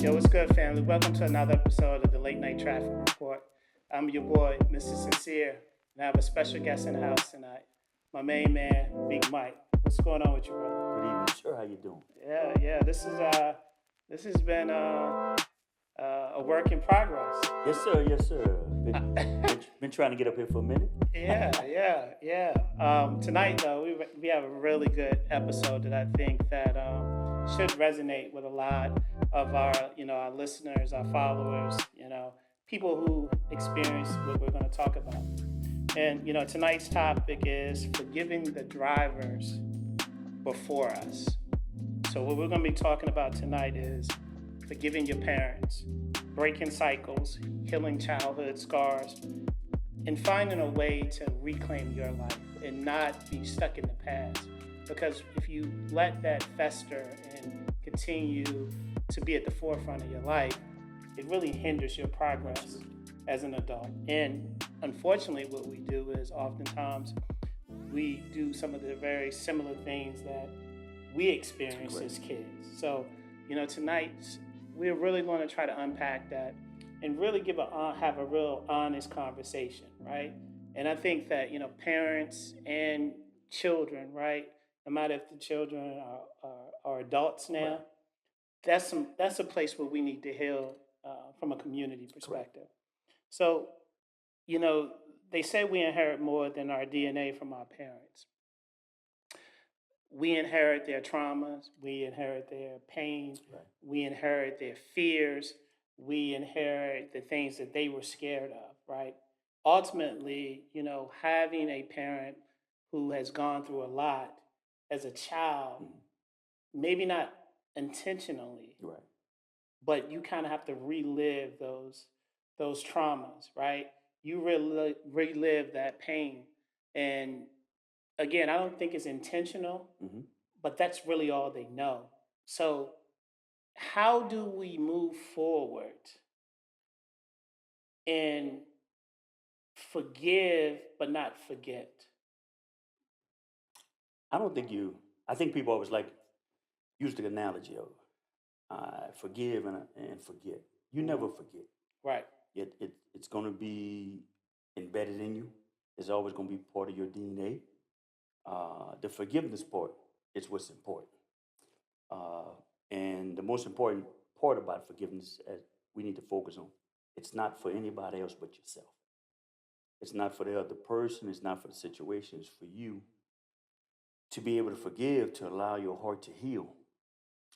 Yo, what's good, family? Welcome to another episode of the Late Night Traffic Report. I'm your boy, Mr. Sencere, and I have a special guest in the house tonight, my main man, Big Mike. What's going on with you, brother? Good evening, sir. How you doing? Yeah. This has been a work in progress. Yes, sir. Yes, sir. Been trying to get up here for a minute. Yeah. Tonight, though, we have a really good episode that I think that should resonate with a lot of our listeners, our followers, people who experience what we're going to talk about. And tonight's topic is forgiving the drivers before us. So what we're going to be talking about tonight is forgiving your parents, breaking cycles, healing childhood scars, and finding a way to reclaim your life and not be stuck in the past. Because if you let that fester and continue to be at the forefront of your life, it really hinders your progress as an adult. And unfortunately, what we do is oftentimes we do some of the very similar things that we experienced as kids. So, tonight we're really going to try to unpack that and really have a real honest conversation, right? And I think that parents and children, right? No matter if the children are adults now, that's a place where we need to heal from a community perspective. So, they say we inherit more than our DNA from our parents. We inherit their traumas, we inherit their pain, we inherit their fears, we inherit the things that they were scared of, right? Ultimately, having a parent who has gone through a lot as a child, maybe not intentionally, but you kind of have to relive those traumas, right? You relive that pain. And again, I don't think it's intentional, but that's really all they know. So how do we move forward and forgive but not forget? I think people always use the analogy of forgive and forget. You never forget. Right. It's going to be embedded in you. It's always going to be part of your DNA. The forgiveness part is what's important. And the most important part about forgiveness that we need to focus on, it's not for anybody else but yourself. It's not for the other person. It's not for the situation. It's for you to be able to forgive, to allow your heart to heal.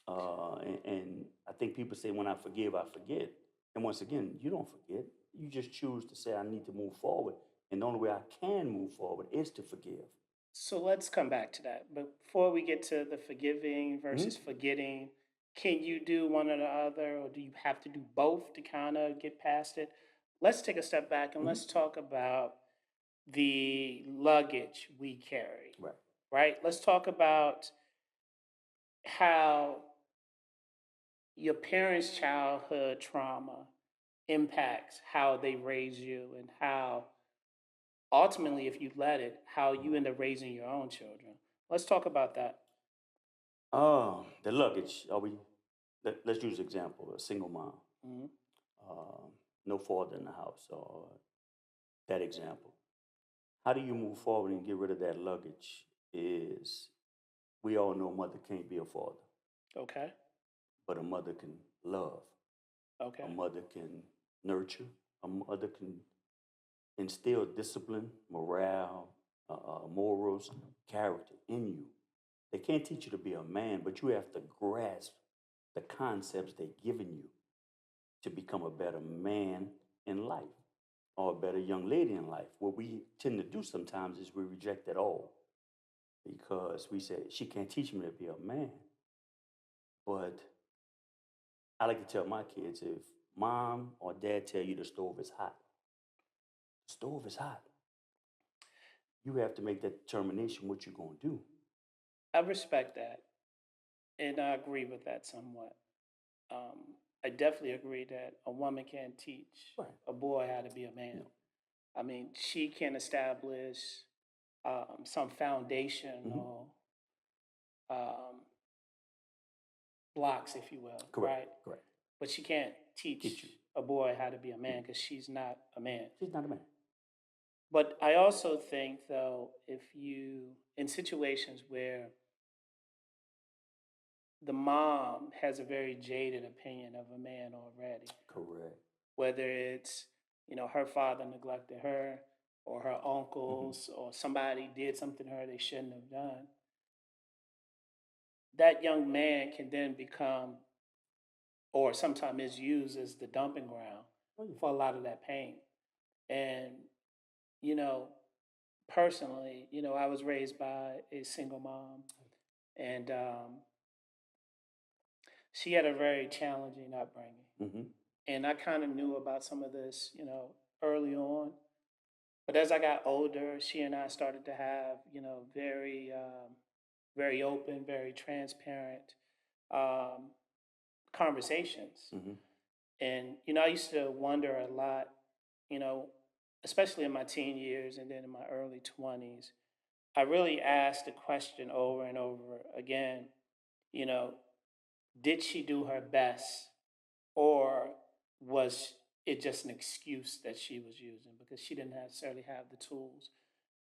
And I think people say, when I forgive, I forget. And once again, you don't forget. You just choose to say, I need to move forward. And the only way I can move forward is to forgive. So let's come back to that. But before we get to the forgiving versus forgetting, can you do one or the other, or do you have to do both to kind of get past it? Let's take a step back and let's talk about the luggage we carry, right? Let's talk about how your parents' childhood trauma impacts how they raise you and how ultimately, if you let it, how you end up raising your own children. Let's talk about that. The luggage. Let's use example, a single mom, Mhm. no father in the house, or that example. How do you move forward and get rid of that luggage? Is we all know a mother can't be a father, Okay. but a mother can love. Okay. A mother can nurture. A mother can instill discipline, morale, morals, character in you. They can't teach you to be a man, but you have to grasp the concepts they're giving you to become a better man in life or a better young lady in life. What we tend to do sometimes is we reject it all because we say, she can't teach me to be a man. But I like to tell my kids, if mom or dad tell you the stove is hot, the stove is hot. You have to make that determination what you're going to do. I respect that. And I agree with that somewhat. I definitely agree that a woman can't teach a boy how to be a man. No. I mean, she can establish some foundational um, blocks, if you will, right? Correct. but she can't Teach teach you. a boy how to be a man because she's not a man. She's not a man. But I also think, though, if you, in situations where the mom has a very jaded opinion of a man already, Correct. whether it's, her father neglected her or her Hmm. uncles or somebody did something to her they shouldn't have done, that young man can then become, or sometimes is used as the dumping ground Oh, yeah. for a lot of that pain. And, you know, personally, I was raised by a single mom, and she had a very challenging upbringing. Hmm. And I kind of knew about some of this, early on. But as I got older, she and I started to have, very, very open, very transparent um, conversations. Hmm. And, I used to wonder a lot, you know, especially in my teen years and then in my early 20s. I really asked the question over and over again, you know, did she do her best, or was it just an excuse that she was using because she didn't necessarily have the tools,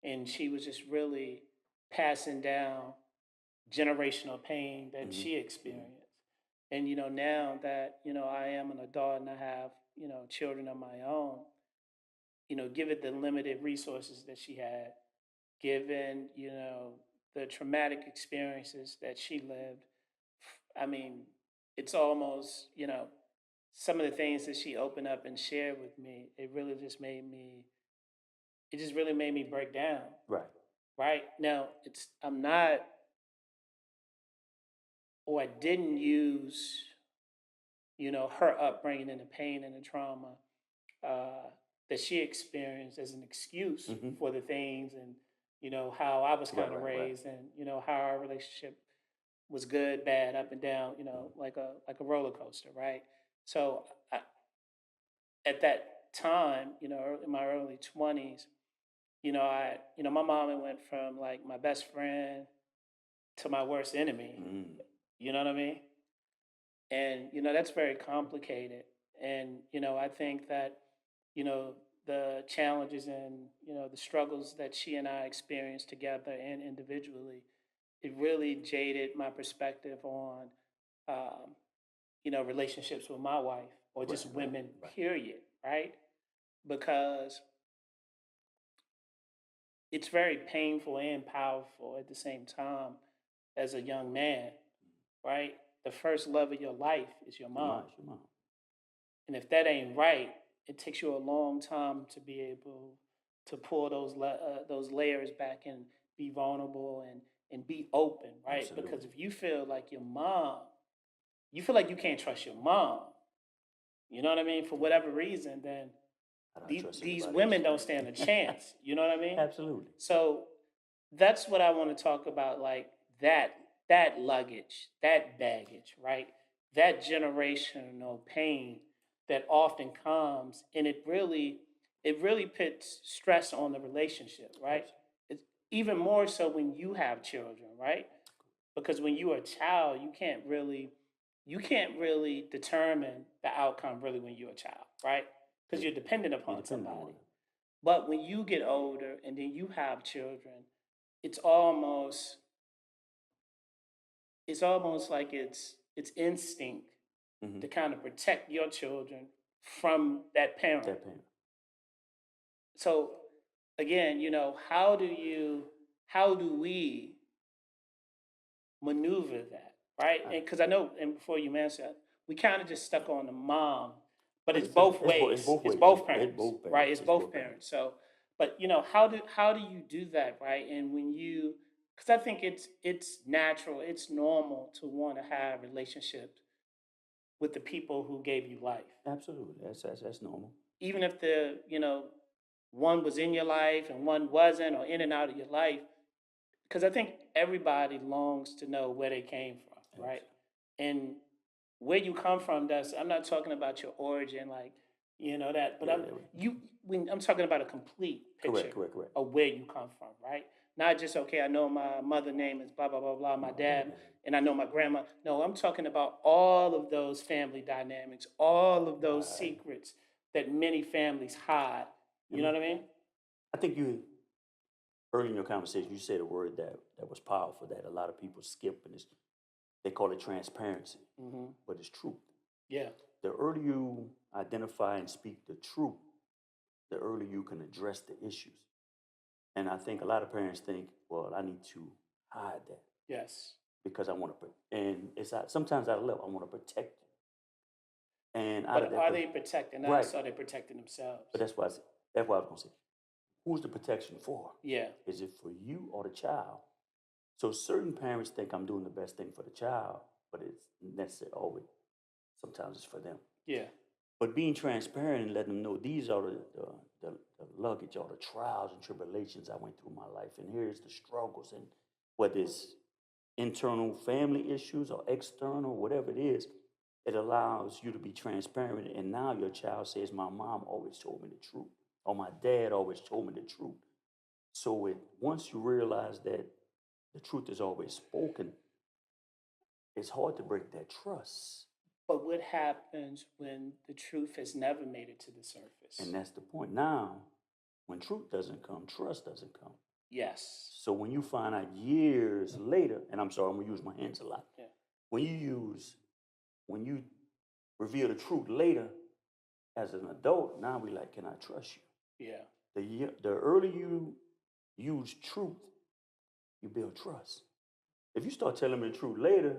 and she was just really passing down generational pain that Hmm. she experienced. And now that I am an adult and I have children of my own, given the limited resources that she had, given the traumatic experiences that she lived, I mean, it's almost some of the things that she opened up and shared with me, it just really made me break down. Right. Right now, I'm not, or I didn't use, her upbringing and the pain and the trauma uh, that she experienced as an excuse Hmm. for the things, and how I was Right. kind of Right. Right. raised, and how our relationship was good, bad, up and down, like a roller coaster, right? So I, at that time, in my early 20s, my mom had went from like my best friend to my worst enemy. Mm. You know what I mean? And that's very complicated. And I think that the challenges and the struggles that she and I experienced together and individually, it really jaded my perspective on um, relationships with my wife or Right. just Right. women, Right. period, right? Because it's very painful and powerful at the same time as a young man, right? The first love of your life is your Your mom. mom. Your mom. And if that ain't right, it takes you a long time to be able to pull those layers back and be vulnerable and be open, right? Because Absolutely. if you feel like your mom, you feel like you can't trust your mom, you know what I mean, for whatever reason, then I don't these trust these anybody women don't stand a else. chance. You know what I mean? Absolutely. So that's what I want to talk about, like that luggage, that baggage, right? That generational pain that often comes, and it really puts stress on the relationship, right? Absolutely. It's even more so when you have children, right? Because when you're a child, you can't really determine the outcome really when you're a child, right? Because Yeah. you're dependent You're upon dependent on somebody. it. But when you get older and then you have children, it's almost it's almost like it's instinct Hmm. to kind of protect your children from that parent. That parent. So again, how do we maneuver that, right? Uh, And because I know, and before you answer, we kind of just stuck on the mom, but but it's both it's ways. both It's ways. both It's parents, both right? parents. It's It's both both parents. parents. So, but how do you do that, right? And when you, because I think it's natural, it's normal to want to have relationships with the people who gave you life, Absolutely. That's normal. even if one was in your life and one wasn't, or in and out of your life, because I think everybody longs to know where they came from, right? Absolutely. And where you come from, does I'm not talking about your origin, like that, but Yeah. I'm talking about a complete Correct. picture Correct. Correct. of where you come from, right? not just, okay, I know my mother name is blah, blah, blah, blah, my dad, and I know my grandma. No, I'm talking about all of those family dynamics, all of those Right. secrets that many families hide. You know And what I mean? I think you early in your conversation you said a word that was powerful that a lot of people skip, and it's, they call it transparency, but it's truth. Yeah. The earlier you identify and speak the truth, the earlier you can address the issues. And I think a lot of parents think, well, I need to hide that Yes. because I want to, and it's sometimes out of love, I want to protect you. And out of But that, are they protecting right. us? Or are they protecting themselves? But that's why I was gonna say, who's the protection for? Yeah. Is it for you or the child? So certain parents think I'm doing the best thing for the child, but it's necessarily always. Sometimes it's for them. Yeah. But being transparent and letting them know these are the luggage or the trials and tribulations I went through in my life, and here's the struggles, and whether it's internal family issues or external, whatever it is, it allows you to be transparent. And now your child says, "My mom always told me the truth," or "My dad always told me the truth." So once you realize that the truth is always spoken, it's hard to break that trust. But what happens when the truth has never made it to the surface? And that's the point. Now, when truth doesn't come, trust doesn't come. Yes. So when you find out years later, and I'm sorry, I'm gonna use my hands a lot. Yeah. When you reveal the truth later as an adult, now we like, can I trust you? Yeah. The earlier you use truth, you build trust. If you start telling me the truth later,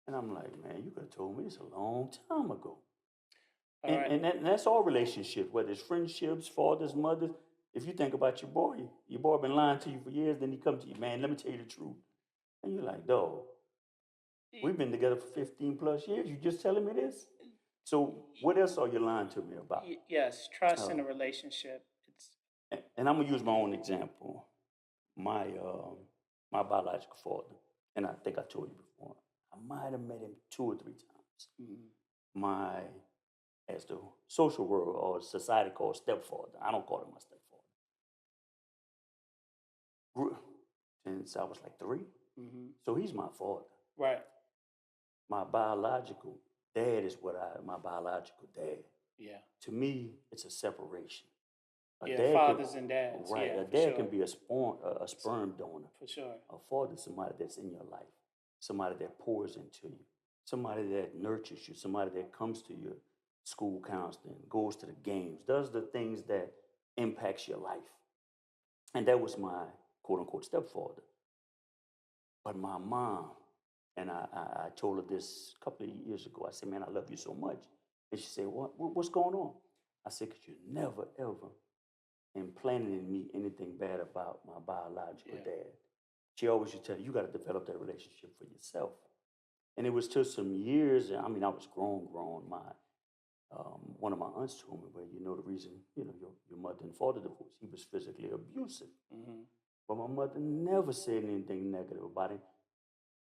and I'm like, man, you could have told me this a long time ago. All right. And that's all relationships, whether it's friendships, fathers, mothers. If you think about your boy been lying to you for years, then he come to you, man, let me tell you the truth. And you're like, dog, we've been together for 15 plus years. You just telling me this? So what else are you lying to me about? Yes, trust Uh, in a relationship. It's and I'm gonna use my own example. My biological father, and I think I told you before, I might have met him 2 or 3 times. mm, My as the social world or society calls stepfather. I don't call him my stepfather. Since I was like 3. So he's my father. right. My biological dad is my biological dad. Yeah. To me, it's a separation. A Yeah. dad Fathers and dads. right, Yeah, a for dad sure. can be a sperm donor. For sure. A father is somebody that's in your life, somebody that pours into you, somebody that nurtures you, somebody that comes to your school counseling, goes to the games, does the things that impacts your life. And that was my quote unquote stepfather. But my mom, and I told her this a couple of years ago. I said, man, I love you so much. And she said, what's going on? I said, because you never, ever implanted in me anything bad about my biological dad. She always used to tell you, you got to develop that relationship for yourself. And it was till some years, I mean, I was grown. One of my aunts told me, well, you know, the reason, your mother and father divorced, he was physically abusive. But my mother never said anything negative about him.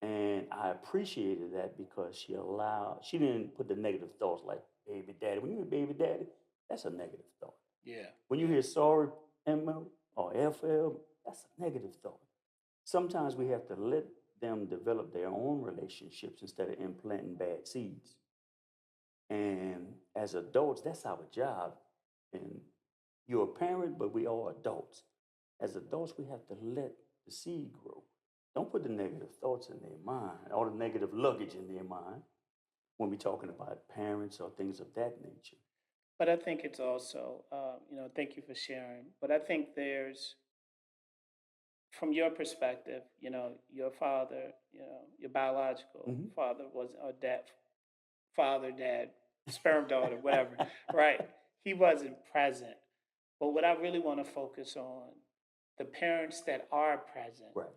And I appreciated that because she didn't put the negative thoughts like baby daddy. When you hear baby daddy, that's a negative thought. Yeah. When you hear sorry, ML or FL, that's a negative thought. Sometimes we have to let them develop their own relationships instead of implanting bad seeds. And as adults, that's our job. And you're a parent, but we are adults. As adults, we have to let the seed grow. Don't put the negative thoughts in their mind or the negative luggage in their mind when we're talking about parents or things of that nature. But I think it's also, thank you for sharing. But I think there's, from your perspective, your father, your biological Hmm. father was, or dad, father, dad, sperm daughter, whatever, right? He wasn't present. But what I really want to focus on, the parents that are present, Right.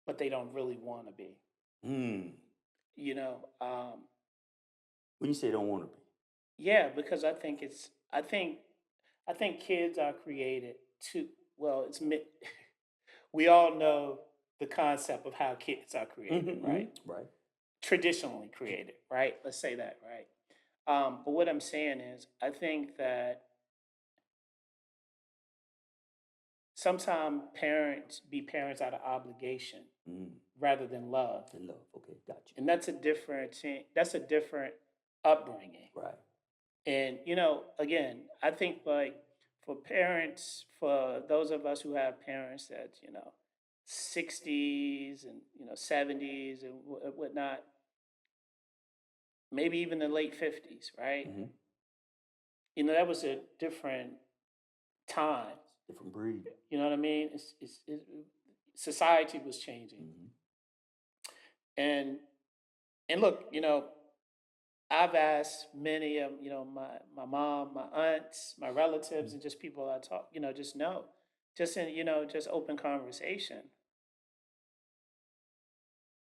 but they don't really want to be. Mm. You know, When you say don't want to be. yeah, because I think kids are created to. Well, we all know the concept of how kids are created, right? Right. Traditionally created, right? Let's say that, right? But what I'm saying is, I think that sometimes parents be parents out of obligation Mm. rather than love, And love. Okay, got you. and that's a different upbringing. Right. And again, I think like for parents, for those of us who have parents that 60s and 70s and whatnot, maybe even the late 50s, right? Mm-hmm. That was a different time. Different breed. You know what I mean? Society was changing, Mm-hmm. and look, I've asked many of my mom, my aunts, my relatives, and just people I talk, just know, just in just open conversation.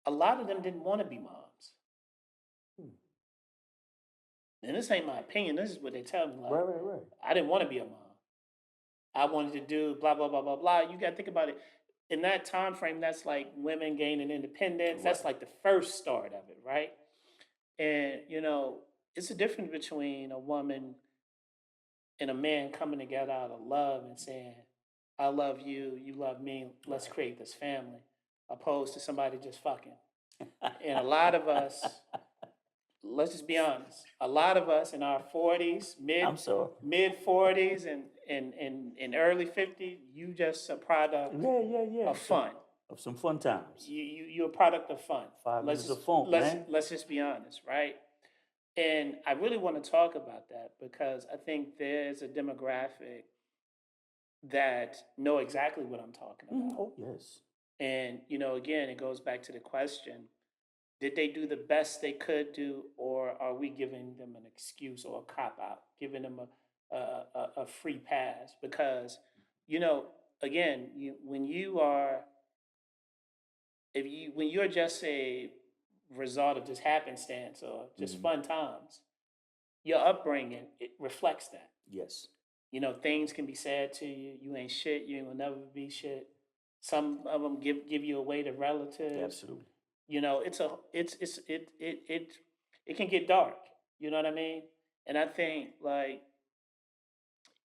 A lot of them didn't want to be moms, Hmm. and this ain't my opinion. This is what they tell me. Like, Right, right, right. I didn't want to be a mom. I wanted to do blah blah blah blah blah. You got to think about it. In that time frame, that's like women gaining independence. That's Right. like the first start of it, right? And it's a difference between a woman and a man coming together out of love and saying, I love you, you love me, let's Right. create this family, opposed to somebody just fucking. And a lot of us, let's just be honest, a lot of us in our 40s, I'm sorry. mid 40s and early 50s, you just a product Yeah. of fun. Of some fun times. You're a product of fun. 5 minutes of funk, man. Let's just be honest, right? And I really want to talk about that because I think there's a demographic that know exactly what I'm talking Mhm. about. Oh, yes. And, again, it goes back to the question, did they do the best they could do, or are we giving them an excuse or a cop out, giving them a free pass? Because, again, when you are, when you're just a result of just happenstance or just Hmm. fun times, your upbringing, it reflects that. Yes. Things can be said to you. You ain't shit. You ain't gonna never be shit. Some of them give you away to relatives. Absolutely. It can get dark. You know what I mean? And I think like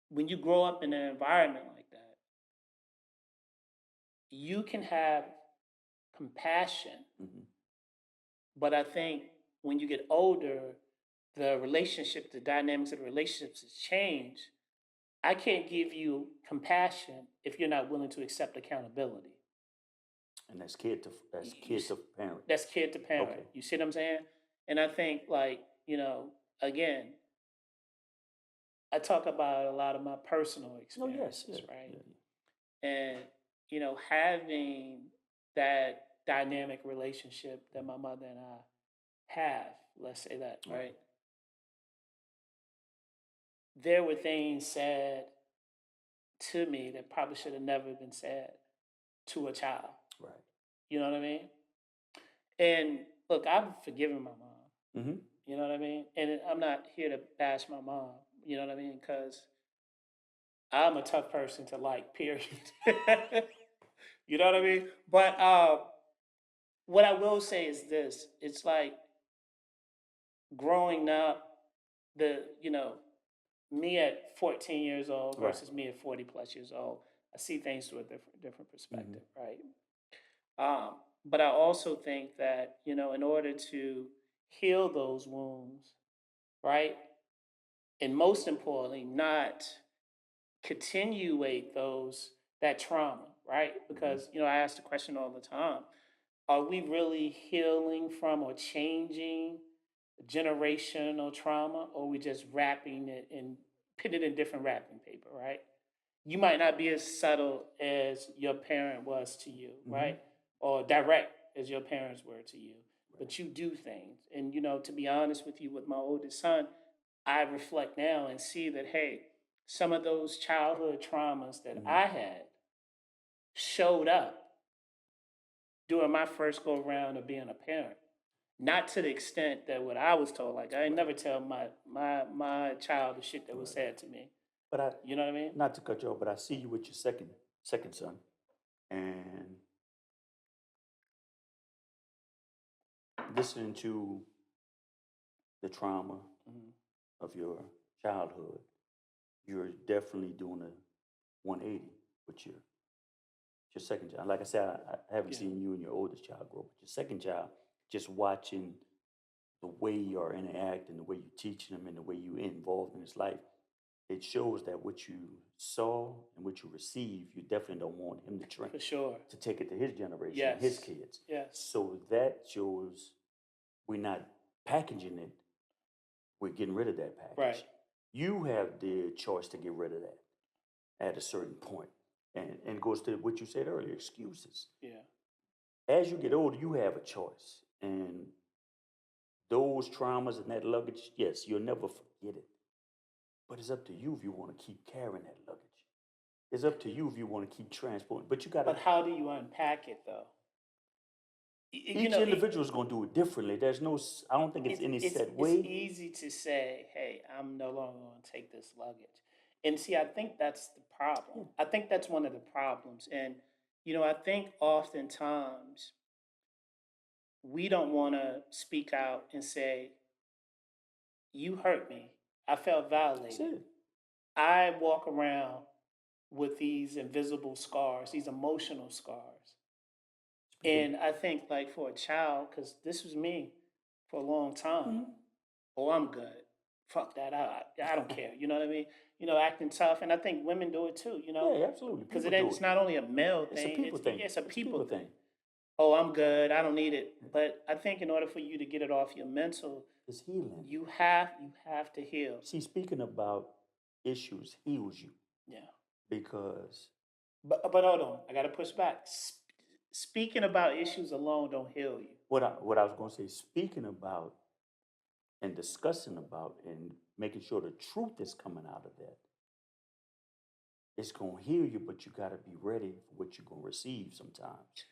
when you grow up in an environment like that, you can have compassion, Hmm. but I think when you get older, the dynamics of the relationships has changed. I can't give you compassion if you're not willing to accept accountability. And that's kid to parent. That's kid to parent. Okay. You see what I'm saying? And I think like, again, I talk about a lot of my personal Oh, yes. experiences, right? Yeah. And, having that dynamic relationship that my mother and I have, let's say that, Right. right? There were things said to me that probably should have never been said to a child. Right. You know what I mean? And look, I've forgiven my mom. Mm-hmm. You know what I mean? And I'm not here to bash my mom. You know what I mean? Because I'm a tough person to like, period. You know what I mean? But what I will say is this: it's like growing up, me at 14 years old Right. versus me at 40 plus years old. I see things through a different Mm-hmm. perspective, right? But I also think that in order to heal those wounds, right, and most importantly, not continuate that trauma, right? Mm-hmm. Because I ask the question all the time: are we really healing from or changing generational trauma, or are we just wrapping it and putting it in different wrapping paper, right? You might not be as subtle as your parent was to you, Mm-hmm. right? Or direct as your parents were to you, Right. but you do things. And to be honest with you, with my oldest son, I reflect now and see that, hey, some of those childhood traumas that Mm-hmm. I had showed up during my first go round of being a parent. Not to the extent that what I was told. Like I ain't Right. never tell my child the shit that was Right. said to me. But I, You know what I mean? not to cut you off, but I see you with your second son, and listening to the trauma Mhm. of your childhood, you're definitely doing a 180. with your second child. Like I said, I haven't Yeah. seen you and your oldest child grow, but your second child, just watching the way you are interacting, the way you teach him, and the way you involved in his life, it shows that what you saw and what you received, you definitely don't want him to For sure. to take it to his generation and his Yes. kids. Yes. So that shows we're not packaging it, we're getting rid of that package. Right. You have the choice to get rid of that at a certain point. And goes to what you said earlier, excuses. Yeah. As you get older, you have a choice. And those traumas and that luggage, yes, you'll never forget it. But it's up to you if you want to keep carrying that luggage. It's up to you if you want to keep transporting. But you got to, But how do you unpack it though? You each know, individual is going to do it differently. There's no, I don't think it's any set it's way. easy to say, hey, I'm no longer going to take this luggage. And see, I think that's the problem. I think that's one of the problems. And, I think oftentimes we don't want to speak out and say, you hurt me. I felt That's violated. it. I walk around with these invisible scars, these emotional scars. Speaking, And I think, like, for a child, because this was me for a long time. Oh, I'm good. Fuck that. I don't care. You know what I mean? Acting tough. And I think women do it too, yeah, absolutely. because People do it's it. not only a male It's a thing, people thing. it's a It's a people people thing. thing. Oh, I'm good. I don't need it. But I think in order for you to get it off your mental, It's healing. you have to heal. See, speaking about issues heals you Yeah. because But hold on. I got to push back. Speaking about issues alone don't heal you. what I was going to say, speaking about and discussing about and making sure the truth is coming out of that, it's going to heal you, but you got to be ready for what you're going to receive sometimes.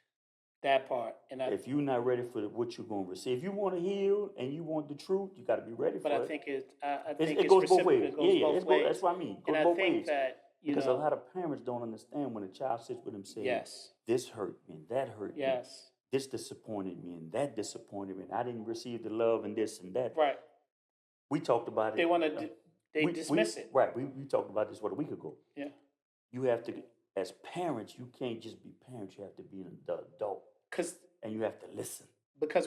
That part. And If you're not ready for what you're going to receive, if you want to heal and you want the truth, you got to be ready but for I it. think I It's, think it it's goes both reciprocal. ways. It Yeah, goes yeah. both That's ways. what I mean. It And goes I both think ways. that, Because a lot of parents don't understand when a child sits with them saying, yes, this hurt me, and that hurt me, yes, this disappointed me, and that disappointed me, and I didn't receive the love and this and that. right. We talked about They it. want to, they dismiss it. Right. We talked about this what a week ago. Yeah. You have to, as parents, you can't just be parents. You have to be an adult, Because and you have to listen.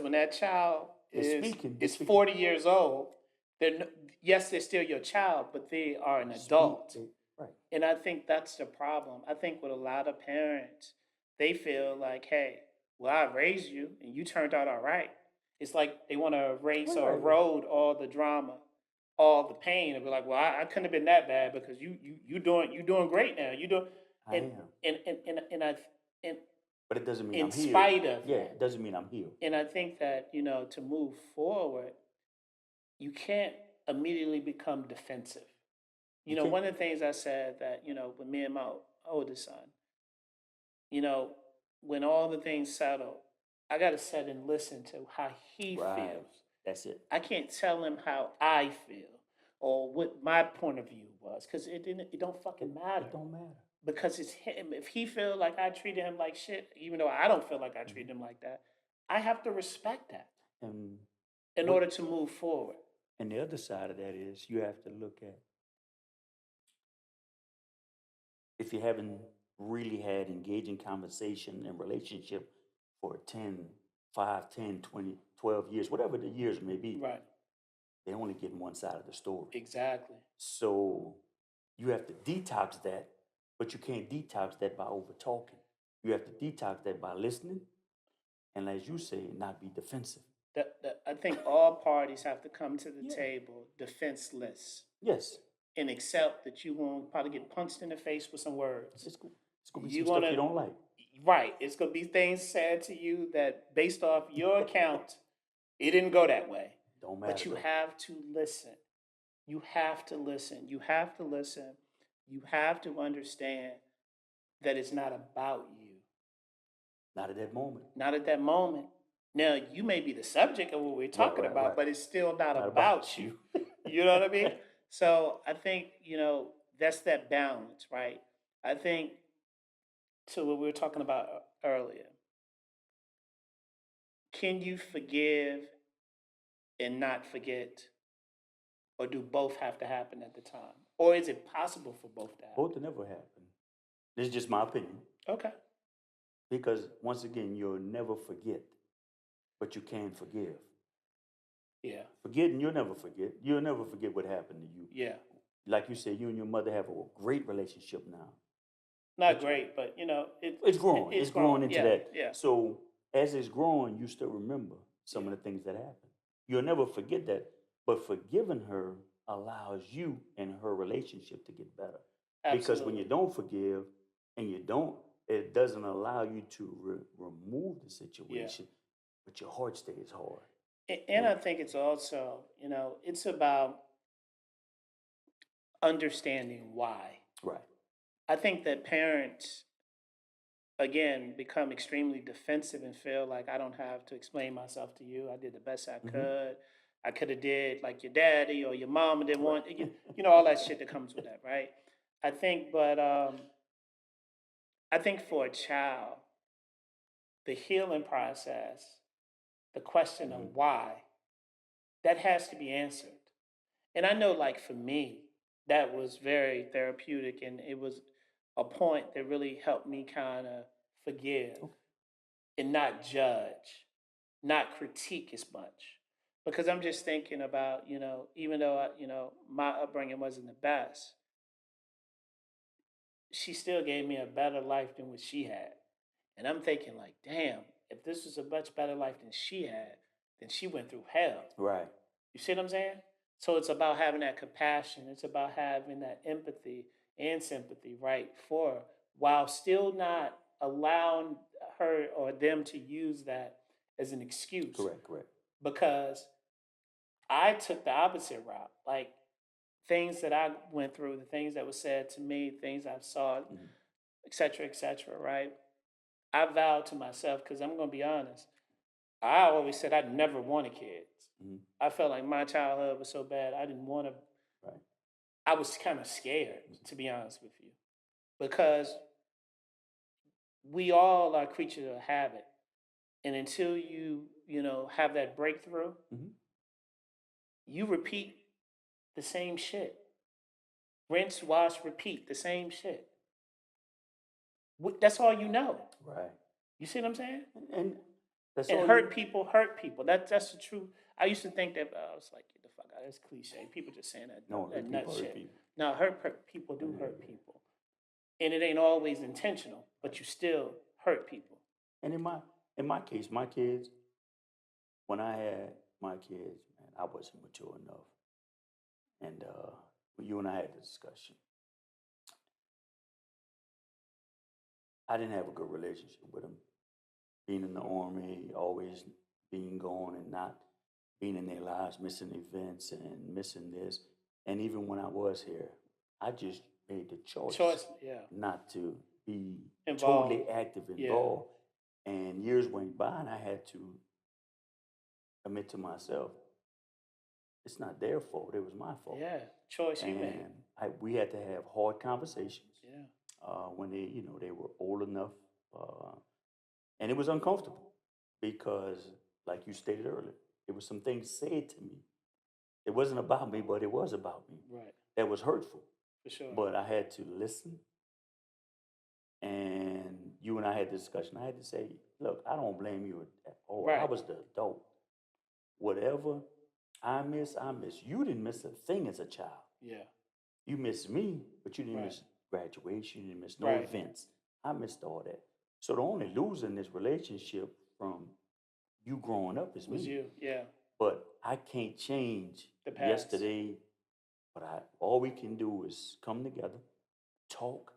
when that child They're is speaking. is 40 years old, yes, they're still your child, but they are an adult. Right. And I think that's the problem. I think with a lot of parents, they feel like, hey, well, I raised you and you turned out all right. It's like they want to erase or Right. erode all the drama, all the pain, and be like, well, I couldn't have been that bad because you doing great now. You doing I and am. and But it doesn't mean in I'm healed. spite of Yeah, that. it doesn't mean I'm healed. And I think that, to move forward, you can't immediately become defensive. You can't. One of the things I said that, with me and my oldest son, you know, when all the things settle, I got to sit and listen to how he Right. feels. That's it. I can't tell him how I feel or what my point of view was because it don't fucking matter. It don't matter. Because it's him. If he feel like I treated him like shit, even though I don't feel like I treated him like that, I have to respect that And in what- order to move forward. And the other side of that is you have to look at if you haven't really had engaging conversation and relationship for 10, 5, 10, 20, 12 years, whatever the years may be, Right. they only get one side of the story. Exactly. So you have to detox that, but you can't detox that by over talking. You have to detox that by listening, and as you say, not be defensive. I think all parties have to come to the Yeah. table defenseless Yes, and accept that you won't probably get punched in the face with some words. it's cool. It's gonna be You some stuff gonna- you don't like. Right. It's going to be things said to you that, based off your account, it didn't go that way. Don't matter. But you though. have to listen. You have to listen. You have to listen. You have to understand that it's not about you. Not at that moment. Not at that moment. Now, you may be the subject of what we're talking right, about, right. but it's still not Not about you. You know what I mean? So I think, that's that balance, right? I think to what we were talking about earlier. Can you forgive and not forget? Or do both have to happen at the time? Or is it possible for both to happen? Both will never happen. This is just my opinion. Okay. Because once again, you'll never forget, but you can forgive. Yeah. Forgetting, you'll never forget. You'll never forget what happened to you. Yeah. Like you said, you and your mother have a great relationship now. Not great, but It's growing. it's It's growing into Yeah. that. Yeah. So as it's growing, you still remember some Yeah. of the things that happened. You'll never forget that. But forgiving her allows you and her relationship to get better. Because when you Absolutely. don't forgive and you don't, it doesn't allow you to remove the Yeah. situation, but your heart stays hard. And I think it's also, it's about understanding why. Right. I think that parents, again, become extremely defensive and feel like I don't have to explain myself to you. I did the best I Mm-hmm. could. I could have did like your daddy or your mom didn't Right. want all that shit that comes with that, right? I think, but I think for a child, the healing process, the question of Mm-hmm. why, that has to be answered. And I know, like for me, that was very therapeutic, and it was a point that really helped me kind of forgive Okay. and not judge, not critique as much. Because I'm just thinking about, even though my upbringing wasn't the best, she still gave me a better life than what she had. And I'm thinking, like, damn, if this was a much better life than she had, then she went through hell. Right. You see what I'm saying? So it's about having that compassion. It's about having that empathy and sympathy, right, for her, while still not allowing her or them to use that as an excuse. Correct. Correct. Because I took the opposite route. Like things that I went through, the things that were said to me, things I saw, Mm-hmm. et cetera, right? I vowed to myself, because I'm going to be honest, I always said I never wanted kids. Mm-hmm. I felt like my childhood was so bad, I didn't want to. Right. I was kind of scared, to be honest with you, because we all are creatures of habit. And until you have that breakthrough, Mm-hmm. you repeat the same shit. Rinse, wash, repeat the same shit. That's all you know. Right. You see what I'm saying? And that's And all you. hurt people. That's the truth. I used to think that I was like, get the fuck out. That's cliche. People just saying No, that hurt nut people hurt shit. people. Now, people do hurt people, and it ain't always intentional, but you still hurt people. And in my case, my kids, when I had my kids, man, I wasn't mature enough. And you and I had the discussion. I didn't have a good relationship with them. Being in the army, always being gone and not being in their lives, missing events and missing this. And even when I was here, I just made the choice Choice, yeah, not to be involved, totally active yeah, involved. And years went by, and I had to admit to myself, it's not their fault. It was my fault. yeah, choice you made, And we had to have hard conversations yeah, when they were old enough, uh, and it was uncomfortable because, like you stated earlier, it was some things said to me. It wasn't about me, but it was about me. right, That was hurtful. for sure, But I had to listen, and you and I had this discussion. I had to say, look, I don't blame you at all. I right, was the adult. Whatever I miss, I miss. You didn't miss a thing as a child. yeah, You missed me, but you didn't right, miss graduation. You didn't miss no right, events. I missed all that. So the only loser in this relationship from you growing up is was me. you, yeah, But I can't change the past, yesterday. But all we can do is come together, talk,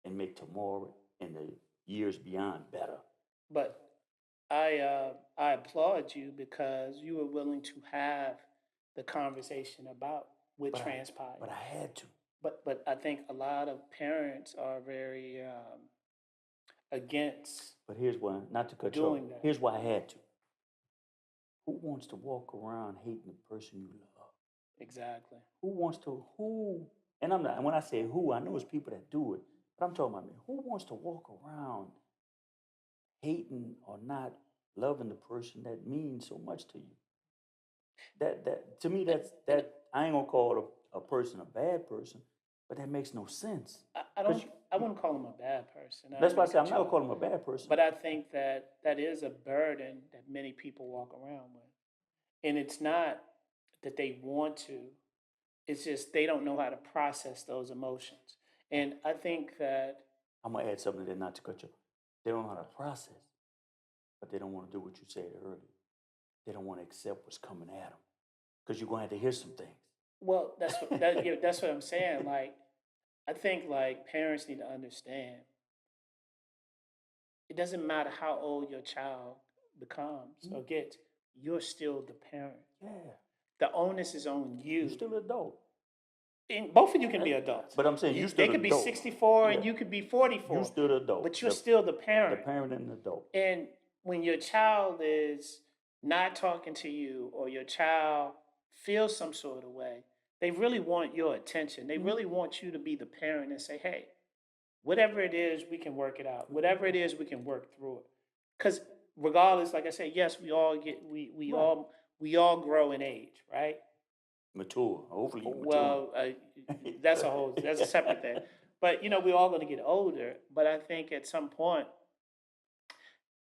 and make tomorrow and the years beyond better. but I applaud you because you were willing to have the conversation about what But I, transpired. but I had to. But I think a lot of parents are very against But here's why, not to cut you off. doing that. Here's why I had to. Who wants to walk around hating the person you love? Exactly. Who wants to, who, and I'm not, and when I say who, I know it's people that do it, but I'm talking about me. Who wants to walk around hating or not loving the person that means so much to you? That to me, And that I ain't gonna call a person a bad person, But that makes no sense. I 'Cause don't. I wouldn't call him a bad person. I that's don't why I mean to say I'm cut you not off. calling him a bad person. But I think that that is a burden that many people walk around with, and it's not that they want to. It's just they don't know how to process those emotions. And I think that I'm gonna add something there, not to cut you. They don't know how to process, but they don't want to do what you said earlier. They don't want to accept what's coming at them because you're gonna have to hear some things. well, that's what I'm saying. Like I think like parents need to understand it doesn't matter how old your child becomes or gets, you're still the parent. Yeah, The onus is on you're you. still an adult. And both of you can be adults. But I'm saying you They still could an be adult. 64 Yeah, and you could be you 44, still the adult. but you're still the The parent. parent and the adult. And when your child is not talking to you or your child feels some sort of way, they really want your attention. They really want you to be the parent and say, hey, whatever it is, we can work it out. Whatever it is, we can work through it. Because regardless, like I said, yes, we all get Right. we all grow in age, right? Mature. Hopefully you mature. Well, that's a separate thing. But we're all going to get older. But I think at some point,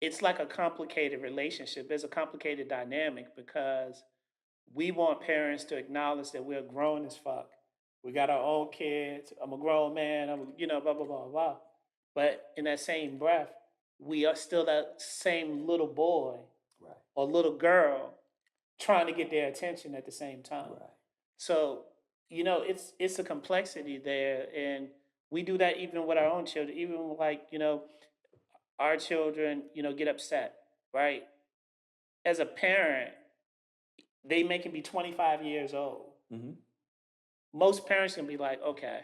it's like a complicated relationship. There's a complicated dynamic because we want parents to acknowledge that we're grown as fuck. We got our own kids. I'm a grown man. blah blah blah blah. But in that same breath, we are still that same little boy Right. or little girl trying to get their attention at the same time. Right. So it's a complexity there, and we do that even with our own children. Even like our children, get upset, right? As a parent, they may can be 25 years old. Mm-hmm. Most parents can be like, okay,